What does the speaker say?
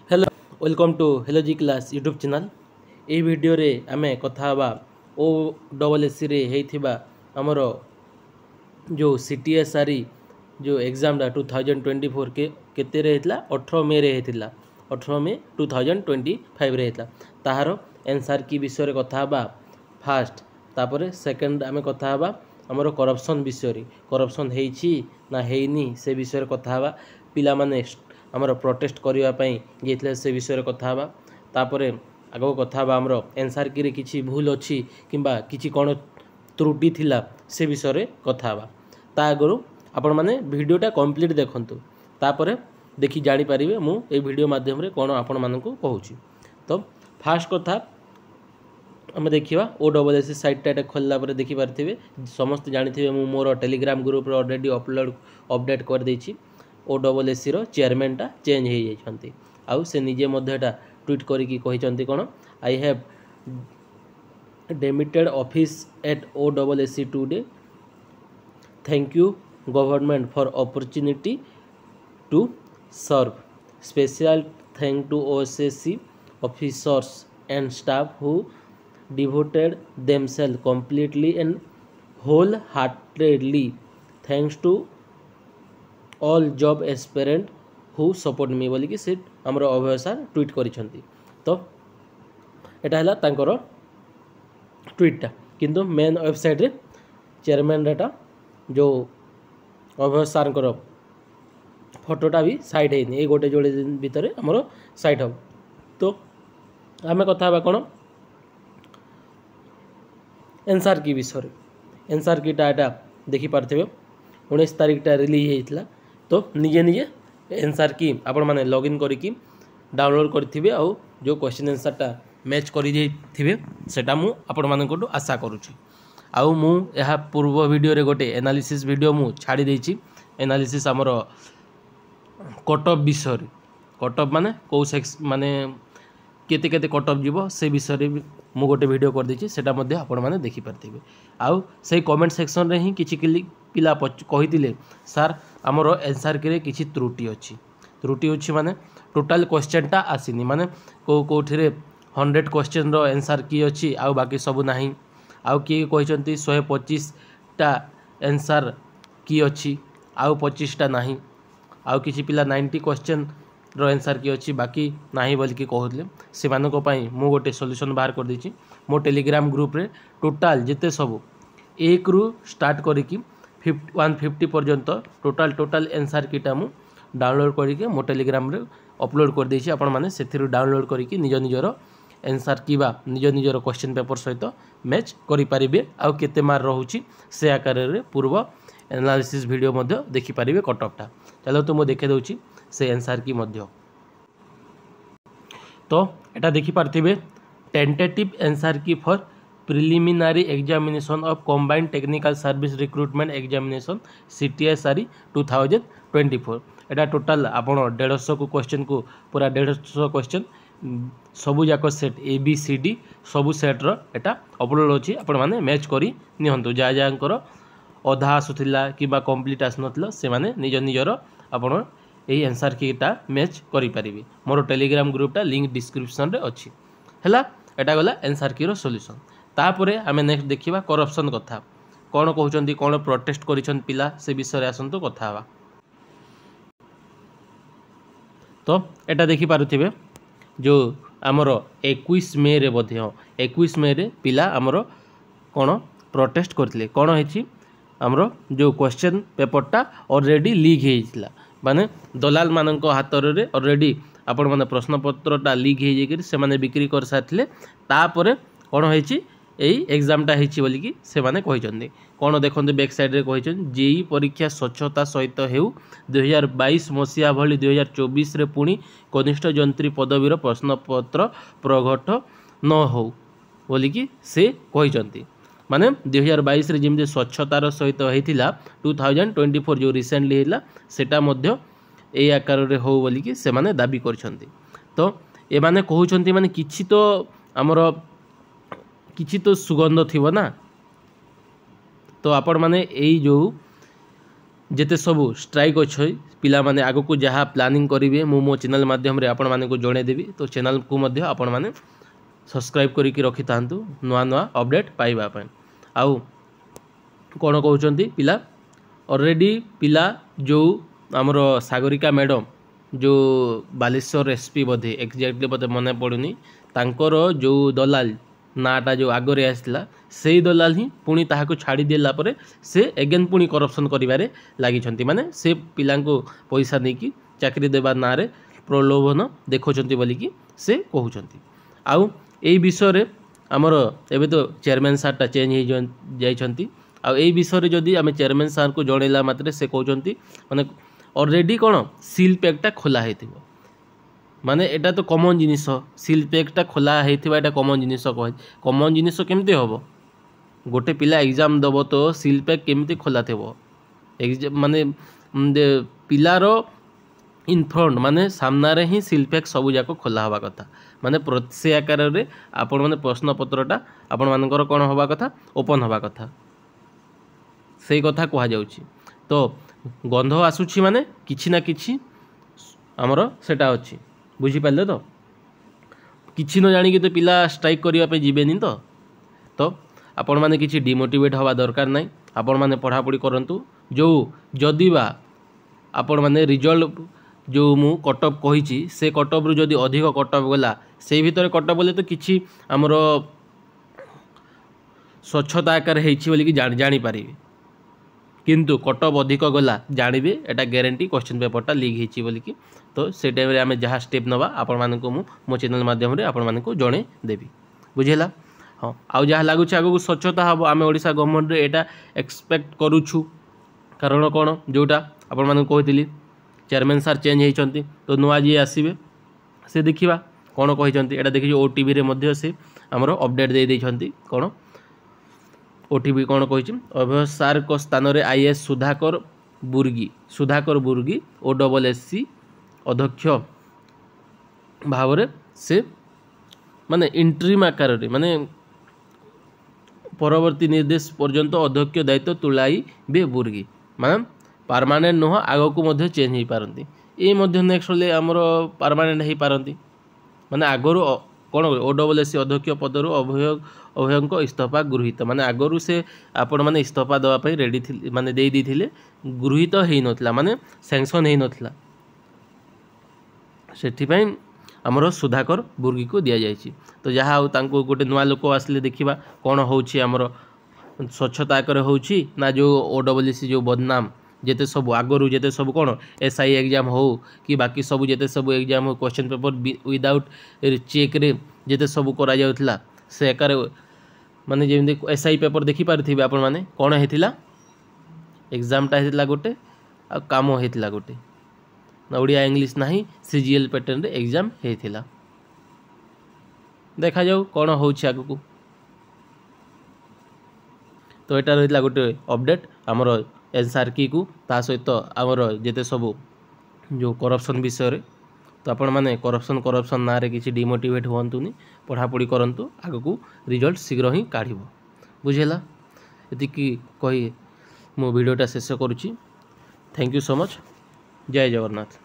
Hello welcome to hello G class YouTube channel. ये video रे आमे कथा हवा ओ डबल एस सी रे हेइथिबा हमर जो सीटीएसआरई जो एग्जाम 2024 के केते रे हेतला 18 मे रे हेतला 18 मे 2025 रे हेतला ताहार आंसर की विषय रे कथा हवा फास्ट तापर सेकंड आमे कथा हवा हमर करप्शन विषय रे करप्शन हेइछि ना हेइनी से विषय रे कथा हवा पिला माने हमर प्रोटेस्ट करिवा पई जेतले से विषय रे कथा हवा तापर आगो कथा हवा हमर आंसर की रे किछि भूल अछि किबा किछि कोन त्रुटि थिला से विषय रे कथा हवा ता आगरो आपण माने वीडियोटा कंप्लीट देखंतु तापर देखि जानि परिबे मु ए वीडियो माध्यम रे कोन आपण मानकु कहूची। तो फास्ट कथा आम देखा ओ डबल एस साइटा एटा खोलला पर देखि पारथिबे समस्त जानिथिबे मु मोर टेलीग्राम ग्रुप रे ऑलरेडी अपडेट कर देछि। ओ डबल एस रो चेयरमैन टा चेंज हो जाइछंती आउ से निजे मध्ये एटा ट्वीट करिकि कहिछंती कोन I have demitted office at O double S today thank you government for opportunity to serve special thank to OSSC officers and staff who devoted themselves completely and wholeheartedly thanks to all job aspirant who support me बोली कि से हमरो अभय sir tweet करिसंती। तो एटा हला तांकर ट्वीटटा किंतु main website रे chairman रेटा जो अभय सर कर फोटोटा भी साइड है नहीं गोटे जोड़े दिन भीतर हमरो साइड हम। तो आमे कथा बा कोन आंसर की विषय आंसर कीटा एटा देखि पारथिबे 19 तारीख टा रिलीज हेइतला। तो निजे निजे आंसर की आपण माने लॉगिन करिकि डाउनलोड करथिबे आ जो क्वेश्चन आंसर टा मैच करि जेथिबे सेटा मु आपण मानकटो आशा करूची। आ मु यहा पूर्व वीडियो रे गोटे एनालिसिस वीडियो मु छाड़ी देछि एनालिसिस हमर कट ऑफ विषय कट ऑफ माने को सेक्स माने केते केते कट ऑफ जीवो से विषय रे मु गोटे वीडियो कर देछि सेटा मध्ये आपण माने देखि पारथिबे। आउ से कमेंट सेक्शन रे ही किछि पिला कहितिले सर हमर आंसर के रे किछि त्रुटि अछि माने टोटल क्वेश्चन टा आसीनी माने कोठी रे 100 क्वेश्चन रो आंसर की अछि आउ बाकी सब नाही आउ कि कहिसंती 125 टा आंसर की अछि आउ 25 टा नाही आउ किछि पिला 90 क्वेश्चन रो आंसर की अछि बाकी नाही बोल के कहले से मानको पई मु गोटे सॉल्यूशन बाहर कर देछि मो टेलीग्राम ग्रुप रे टोटल जेते सब एक रु स्टार्ट करिकि 150 पर्यंत टोटल आंसर कीटा मु डाउनलोड करिकि मो टेलीग्राम रे अपलोड कर देछि आपण माने सेथिरु डाउनलोड करिकि निज निजरो आंसर कीबा निज निजरो क्वेश्चन पेपर सहित मैच करि परिबे आउ केते मार रहउची से आकार रे पूर्व एनालिसिस वीडियो मध्ये देखि परिबे कट ऑफ टा। चलो तो मु देखे दउची से आंसर की मध्य। तो एटा देखि पारथिबे tentative answer key for preliminary examination of combined technical service recruitment examination CTSRE 2024 एटा टोटल आपण 150 को क्वेश्चन को पूरा 150 क्वेश्चन सबु जाक set A B C D सबु सेट रो एटा अपलोड अछि आपण माने मैच करी निहंतु जा जांकर अधा आसुथिला किबा कंप्लीट आसनथला से माने निज निजर आपण एही आंसर कीटा मैच करि परिबे। मोर टेलीग्राम ग्रुपटा लिंक डिस्क्रिप्शन रे अछि हला एटा गला आंसर की रो सॉल्यूशन। तापरे आमे नेक्स्ट देखिबा करप्शन कथा कोन कहउचंती कोन प्रोटेस्ट करिछन पिला से विषय रे आसंतो कथा हवा। तो एटा देखि पारुथिबे जो हमर 21 मे रे बध्य 21 मे रे पिला हमर कोन प्रोटेस्ट करथिले कोन हेछि हमर जो क्वेश्चन पेपरटा ऑलरेडी लीक हेइछला माने दलाल मानक हातर रे ऑलरेडी आपण माने प्रश्न पत्रटा लीक हे जे से माने बिक्री कर साथले तापरे कोन हेछि एई एग्जामटा हेछि बोली कि से माने कहिचंदी कोन देखंते बैक साइड रे कहिचन जेई परीक्षा स्वच्छता सहित हेउ 2022 मसिया भली 2024 रे पुनी कनिष्ठ जंत्री पदवीर प्रश्न पत्र प्रघट न हो बोली कि से कहिचंती माने 2022 रे जिमते स्वच्छतार सहित हेतिला 2024 जो रिसेंटली हेला सेटा मध्य ए आकार रे हो बोली कि से माने दाबी करछंती। तो ए माने कहउछंती माने किछि तो हमर किछि तो सुगंध थिबो ना। तो आपण माने एई जो जेते सबू स्ट्राइक अच्छे पिला माने आगो को जहाँ प्लानिंग करेंगे मो चैनल माध्यम रे आपण माने को जणेदेवी तो चैनल को मध्य आपण माने सब्सक्राइब करिकी रखि थांतु नुआ नुआ अपडेट पाइबा पय आउ कोन कहउचंती पिला ऑलरेडी पिला जो आमर सागरिका मैडम जो बालेश्वर एसपी बोधे एक्जाक्टली बोधे मन पड़ुनी तांकर जो दलाल नाटा जो आगरे आसला से दलाल ही पुणी ताहाको छाड़ी देला परे से एगेन पुणी करप्शन करिवारे लागिछंती माने से पिला को पैसा देकी चाकरी देबा ना रे प्रलोभन देखौछंती बोली कि से कहउछंती आउ एई विषय रे हमर एबे तो चेयरमैन सारटा चेंज हो जाइछंती आ एई विषय रे जदी आमे चेयरमैन सार को जणैला मात्रे से कहउछंती माने ऑलरेडी कोन सील पैकटा खोला हेतिबो माने एटा तो कॉमन जिनिस सील पैकटा खोला हेतिबा एटा कॉमन जिनिस कह कॉमन जिनिस केमती होबो गोटे पिला एग्जाम दबो तो सील पैक केमती खोला थेबो एग्जाम माने पिलार इन फ्रंट माने सामना रे ही सील पैक सब जाक खोला हवा कथा माने से आकार रे आपण माने प्रश्न पत्रटा आपण मानकर कोन हवा कथा ओपन हवा कथा सेही कथा कहा जाउची तो गंध आसुची माने किछि ना किछि हमर सेटा अछि बुझी पाले तो किछि न जानि कि तो पिला स्ट्राइक करिया पे जीवेनी तो आपण माने किछि डिमोटिवेट हवा दरकार नाही आपण माने पढ़ा पढ़ी करंतु जो जदि बा आपण माने रिजल्ट जो मु कटअप कहिछि से कटअप रु जदि अधिक कटअप गला से भितर कटअप बोले तो किछि हमर स्वच्छता आकार हेछि बोली कि जानि पारिबे किंतु कटअप अधिक गला जानवे एटा ग्यारंटी क्वेश्चन पेपरटा लीक होती बोली कि तो से टाइम रे आमे जहाँ स्टेप नवा आपण मानक मो चैनल माध्यम रे आपण मानक जणे देबी बुझेला हाँ आउ जहाँ लगुच आगू स्वच्छता हम आम ओडिशा गवर्नमेंट रे एटा एक्सपेक्ट करूछु कारण कौन जोटा आपण मानक कहती चेयरमैन सार चेंज होती तो नुआ जी आसबे से देखा कौन कहते एटा देखिए ओटीवी रे मध्य से आमर अपडेट दे देइछंती कौन ओटीवी कौन कही अभय सार को स्थान रे आईएएस सुधाकर बुर्गी OSSC अध्यक्ष भाव से माने इंट्रीम आकार रे माने परवर्ती निर्देश पर्यंत अध्यक्ष दायित्व तुलाई बे बुर्गी माने परमानेंट नुह आग को मध्य चेंज हो पारती ये मध्य नेक्स्ट आमर परमानेंट हो पारती माने आगरू कौन OSSC अध्यक्ष पदर अभय इस्तफा गृहीत माने आगरू से आपण माने इस्तफा देवाई रेडी थी माने दे दी गृहीत हो नथिला माने सैंक्शन हो नथिला सेठिपाई आमर सुधाकर बुर्गी को दि जाइए तो जहाँ आउ गोटे नुआ लोक आसिले देखा कौन होची आमर स्वच्छता आकर होची ना जो OSSC जो बदनाम जेते सब आगरू जेते सब कौन SI एग्जाम हो कि बाकी सब जेते सब एग्जाम हो क्वेश्चन पेपर विदाउट चेक रे जेते सब करा जाउथला से आकार माने जेमि SI पेपर देखि पारथिबे आपण माने कौन हेतिला एग्जामटा हेतिला गोटे आ काम हेतिला गोटे ना ओडिया इंग्लिश नाही CGL पैटर्न रे एग्जाम हेतिला देखा जाऊ कौन होची आगु तो एटा रहितला गोटे अपडेट आमर SRK को ता सहित आमर जेते सब जो करप्शन विषय रे तो आपण माने करप्शन ना रे किछि डिमोटिवेट होंतुनी पढ़ापढ़ी करंतु आगु रिजल्ट शीघ्र ही काढ़िबो बुझेला एति की कही मो वीडियोटा शेष करूची थैंक यू सो मच जय जगन्नाथ।